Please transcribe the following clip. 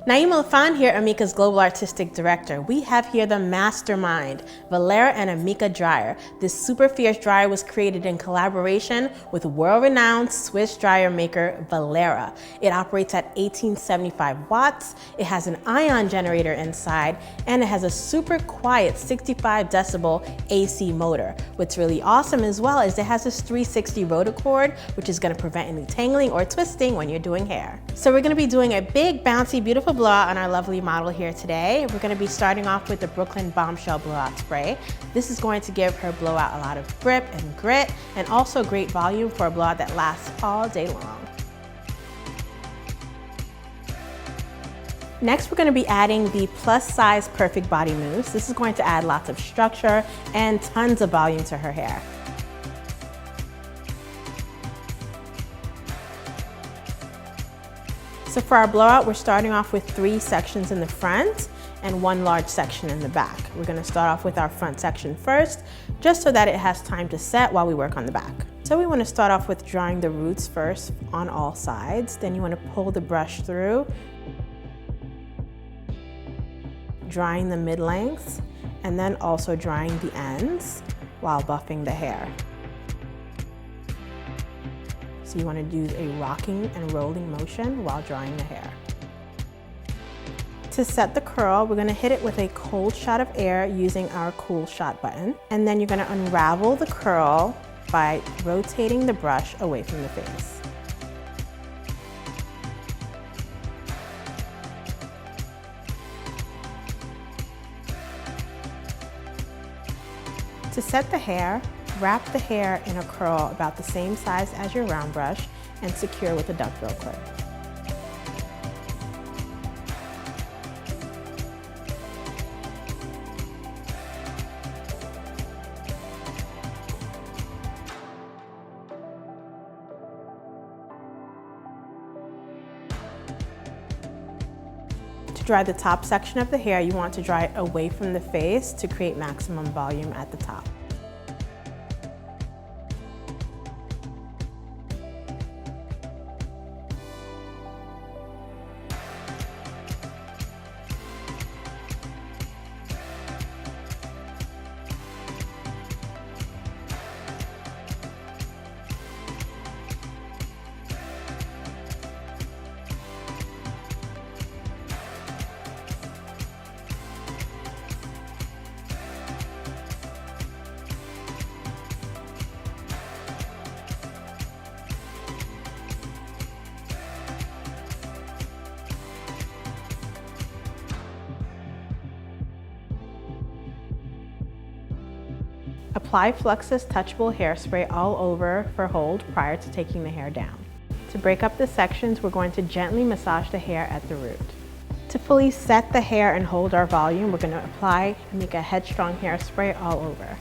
Naima Lafan here, Amika's Global Artistic Director. We have here the Mastermind Valera and Amika dryer. This super fierce dryer was created in collaboration with world-renowned Swiss dryer maker Valera. It operates at 1875 watts, it has an ion generator inside, and it has a super quiet 65 decibel AC motor. What's really awesome as well is it has this 360 rotor cord, which is going to prevent any tangling or twisting when you're doing hair. So we're going to be doing a big, bouncy, beautiful blowout on our lovely model here today. We're going to be starting off with the Brooklyn Bombshell blowout spray. This is going to give her blowout a lot of grip and grit, and also great volume for a blowout that lasts all day long. Next, we're going to be adding the plus size perfect body mousse. This is going to add lots of structure and tons of volume to her hair. So for our blowout, we're starting off with 3 sections in the front and 1 large section in the back. We're going to start off with our front section first, just so that it has time to set while we work on the back. So we want to start off with drawing the roots first on all sides. Then you want to pull the brush through, drying the mid-lengths, and then also drying the ends while buffing the hair. So you want to do a rocking and rolling motion while drying the hair. To set the curl, we're going to hit it with a cold shot of air using our cool shot button. And then you're going to unravel the curl by rotating the brush away from the face. To set the hair, wrap the hair in a curl about the same size as your round brush and secure with a duckbill clip. To dry the top section of the hair, you want to dry it away from the face to create maximum volume at the top. Apply Fluxus touchable hairspray all over for hold prior to taking the hair down. To break up the sections, we're going to gently massage the hair at the root. To fully set the hair and hold our volume, we're going to apply Amika Headstrong hairspray all over.